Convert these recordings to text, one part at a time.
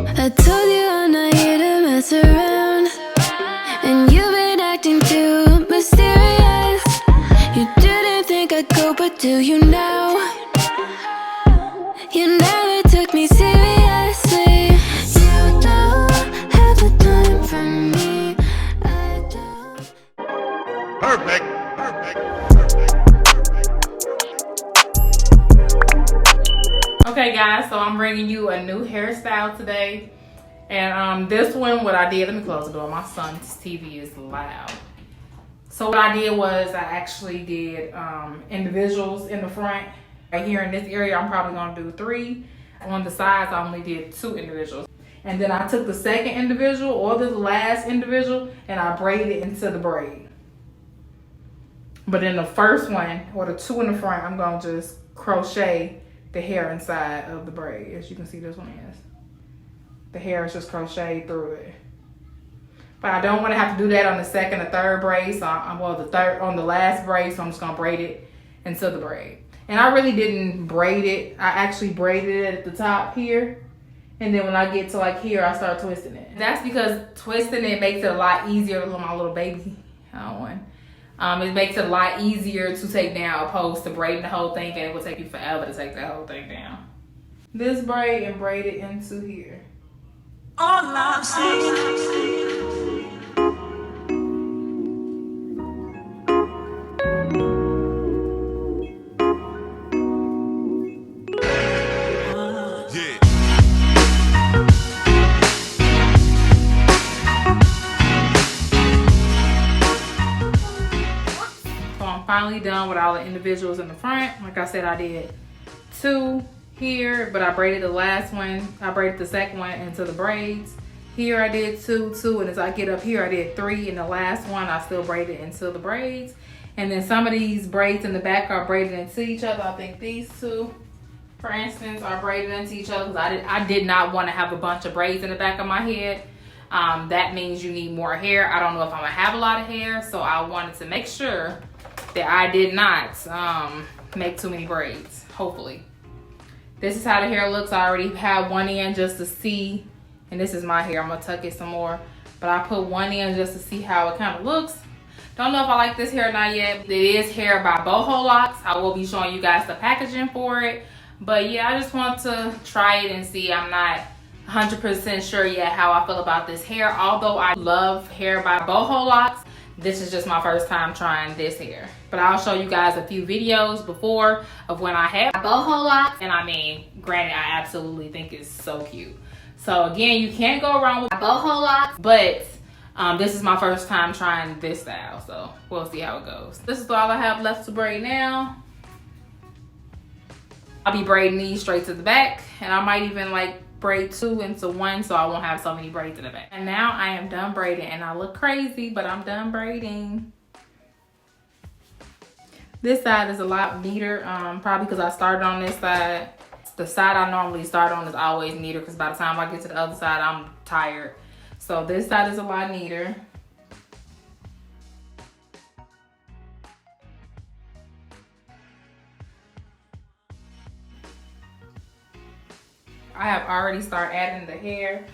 I told you I'm not here to mess around, and you've been acting too mysterious. You didn't think I'd go, but do you now? You never took me seriously. You don't have the time for me. I don't. Perfect. Perfect. Okay guys, so I'm bringing you a new hairstyle today. And this one, what I did, let me close the door. My son's TV is loud. So what I did was I actually did individuals in the front. Right here in this area, I'm probably gonna do 3. On the sides, I only did 2 individuals. And then I took the second individual or the last individual and I braided it into the braid. But in the first one, or the 2 in the front, I'm gonna just crochet the hair inside of the braid. As you can see, this one is. The hair is just crocheted through it. But I don't want to have to do that on the second or third braid. So on the last braid, so I'm just gonna braid it into the braid. And I really didn't braid it. I actually braided it at the top here. And then when I get to like here, I start twisting it. That's because twisting it makes it a lot easier. Look at my little baby. It makes it a lot easier to take down opposed to braiding the whole thing, and it will take you forever to take that whole thing down. This braid and braid it into here. All I'm saying. Finally done with all the individuals in the front. Like I said, I did 2 here, but I braided the last one. I braided the second one into the braids. Here I did 2, and as I get up here, I did 3, and the last one I still braided into the braids. And then some of these braids in the back are braided into each other. I think these 2, for instance, are braided into each other. I did not want to have a bunch of braids in the back of my head. That means you need more hair. I don't know if I'm gonna have a lot of hair, so I wanted to make sure that I did not make too many braids, hopefully. This is how the hair looks. I already have one in just to see, and this is my hair. I'm gonna tuck it some more, but I put one in just to see how it kind of looks. Don't know if I like this hair or not yet. It is hair by BOHO LOCS. I will be showing you guys the packaging for it. But yeah, I just want to try it and see. I'm not 100% sure yet how I feel about this hair. Although I love hair by BOHO LOCS, this is just my first time trying this hair. But I'll show you guys a few videos before of when I had BOHO LOCS. And I mean, granted, I absolutely think it's so cute. So again, you can't go wrong with BOHO LOCS, but this is my first time trying this style. So we'll see how it goes. This is all I have left to braid now. I'll be braiding these straight to the back, and I might even like braid 2 into 1 so I won't have so many braids in the back. And now I am done braiding, and I look crazy, but I'm done braiding. This side is a lot neater, probably because I started on this side. The side I normally start on is always neater because by the time I get to the other side, I'm tired. So this side is a lot neater. I have already started adding the hair,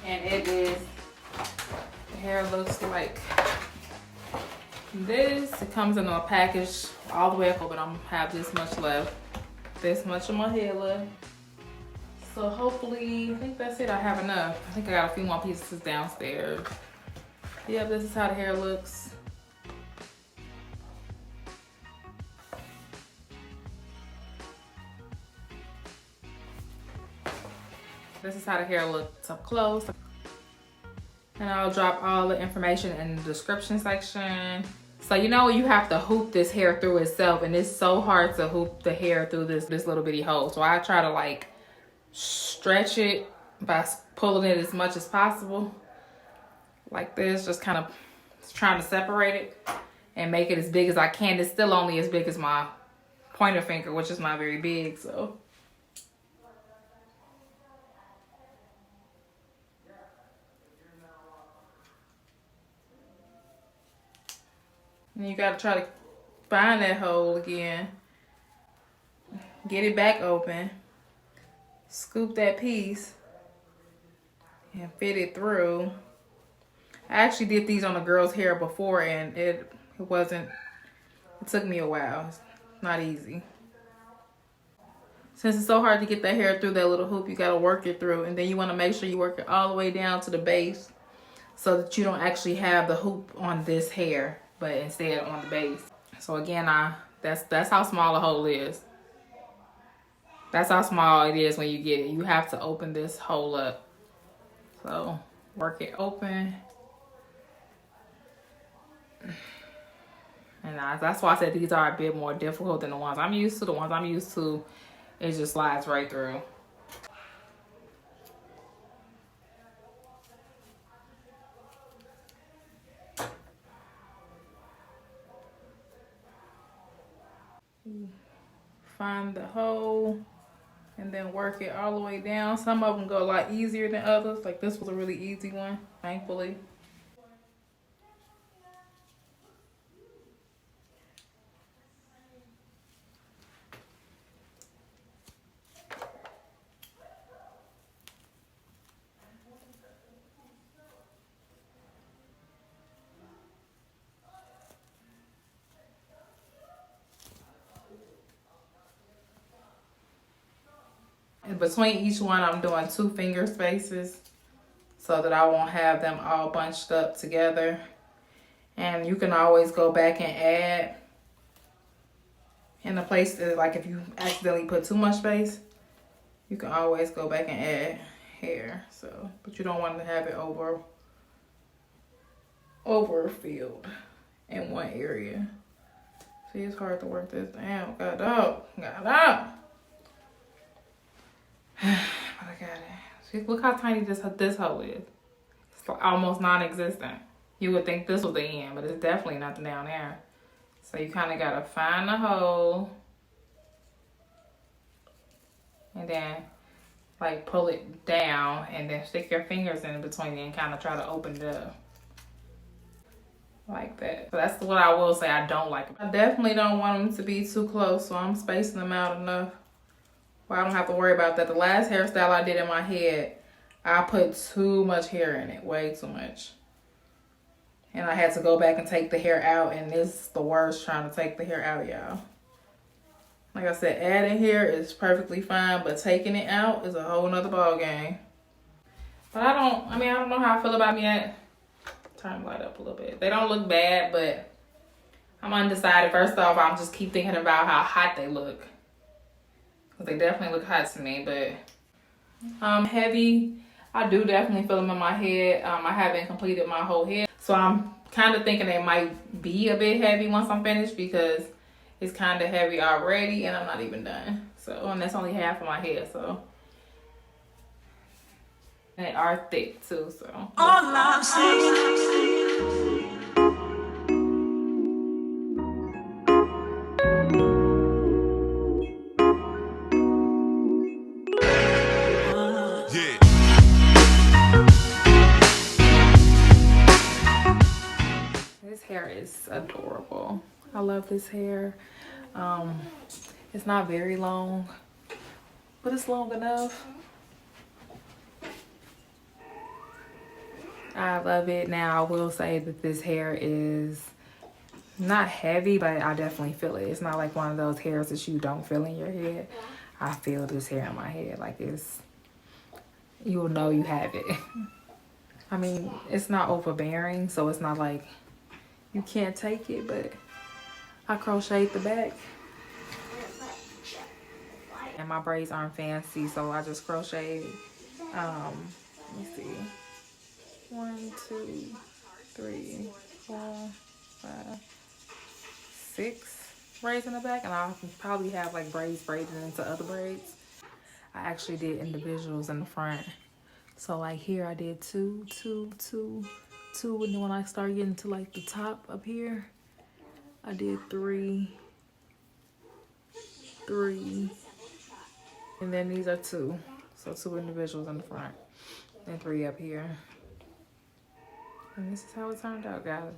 and the hair looks like this. It comes in a package all the way up, but I'm gonna have this much left. This much of my hair left. So hopefully, I think that's it. I have enough. I think I got a few more pieces downstairs. Yeah, this is how the hair looks. This is how the hair looks up close. And I'll drop all the information in the description section. So you know, you have to hoop this hair through itself, and it's so hard to hoop the hair through this little bitty hole. So I try to like stretch it by pulling it as much as possible. Like this, just kind of trying to separate it and make it as big as I can. It's still only as big as my pointer finger, which is not very big, so. And you gotta try to find that hole again. Get it back open. Scoop that piece. and fit it through. I actually did these on the girl's hair before, and it took me a while. It's not easy. Since it's so hard to get that hair through that little hoop, you gotta work it through, and then you wanna make sure you work it all the way down to the base so that you don't actually have the hoop on this hair, but instead on the base. So again, that's how small the hole is. That's how small it is when you get it. You have to open this hole up. So work it open. And that's why I said these are a bit more difficult than the ones I'm used to. The ones I'm used to, it just slides right through. Find the hole and then work it all the way down. Some of them go a lot easier than others. Like this was a really easy one, thankfully. In between each one, I'm doing 2 finger spaces so that I won't have them all bunched up together. And you can always go back and add in a place that, like if you accidentally put too much space, you can always go back and add hair. So, but you don't want to have it overfilled in one area. See, it's hard to work this down. Got up. But I got it. See, look how tiny this hole is. It's almost non-existent. You would think this was the end, but it's definitely nothing down there. So you kind of got to find the hole. And then like pull it down and then stick your fingers in between it and kind of try to open it up. Like that. So that's what I will say I don't like. I definitely don't want them to be too close, so I'm spacing them out enough. Well, I don't have to worry about that. The last hairstyle I did in my head, I put too much hair in it, way too much. And I had to go back and take the hair out, and this is the worst trying to take the hair out, y'all. Like I said, adding hair is perfectly fine, but taking it out is a whole nother ball game. But I don't know how I feel about them yet. Turn the light up a little bit. They don't look bad, but I'm undecided. First off, I'll just keep thinking about how hot they look. They definitely look hot to me, but heavy. I do definitely feel them in my head. I haven't completed my whole head, so I'm kind of thinking they might be a bit heavy once I'm finished because it's kind of heavy already, and I'm not even done. So, and that's only half of my head, so. And they are thick too, so. All I'm saying. Is adorable. I love this hair. It's not very long, but it's long enough. I love it. Now I will say that this hair is not heavy, but I definitely feel it. It's not like one of those hairs that you don't feel in your head. I feel this hair in my head. Like you'll know you have it. I mean, it's not overbearing, so it's not like you can't take it, but I crocheted the back. And my braids aren't fancy, so I just crocheted, let me see, 1, 2, 3, 4, 5, 6 braids in the back, and I'll probably have like braids braided into other braids. I actually did individuals in the front. So like here I did 2, 2, 2, 2, and then when I started getting to like the top up here, I did 3, 3, and then these are 2. So 2 individuals in the front, and 3 up here. And this is how it turned out, guys.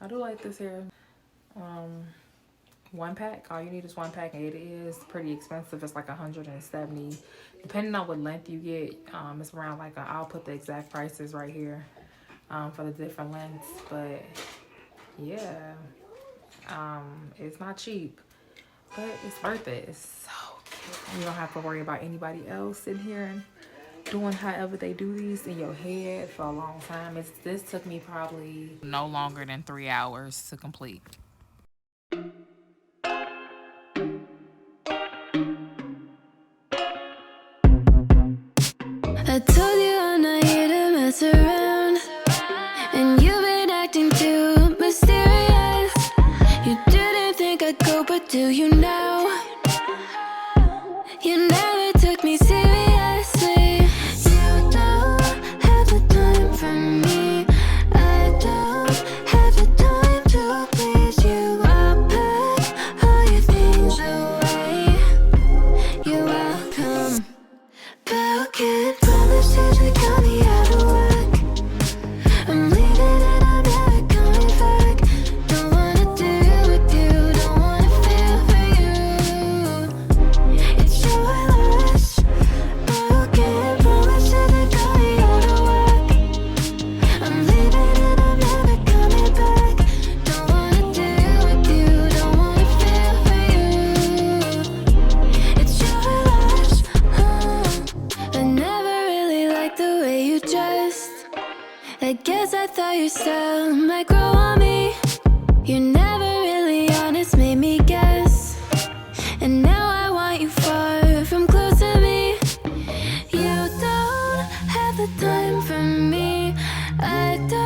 I do like this hair. one pack. All you need is one pack, and it is pretty expensive. It's like 170, depending on what length you get. It's around like I'll put the exact prices right here for the different lengths. But yeah, it's not cheap, but it's worth it. It's so cute. You don't have to worry about anybody else in here and doing however they do these in your head for a long time. This took me probably no longer than 3 hours to complete. I told you I'm not here to mess around, and you've been acting too mysterious. You didn't think I'd go, but do you now? You never took me seriously. You don't have the time for me. I don't have the time to please you. I'll pack all your things away. You're welcome. But can't promise to got me out of work. I'm leaving and I'm never coming back. Don't wanna deal with you, don't wanna feel for you. It's your loss. But can't promise to got me out of work. I'm leaving and I'm never coming back. Don't wanna deal with you, don't wanna feel for you. It's your loss. I never really liked the way you dressed. I guess I thought your style might grow on me. You're never really honest, made me guess. And now I want you far from close to me. You don't have the time for me. I don't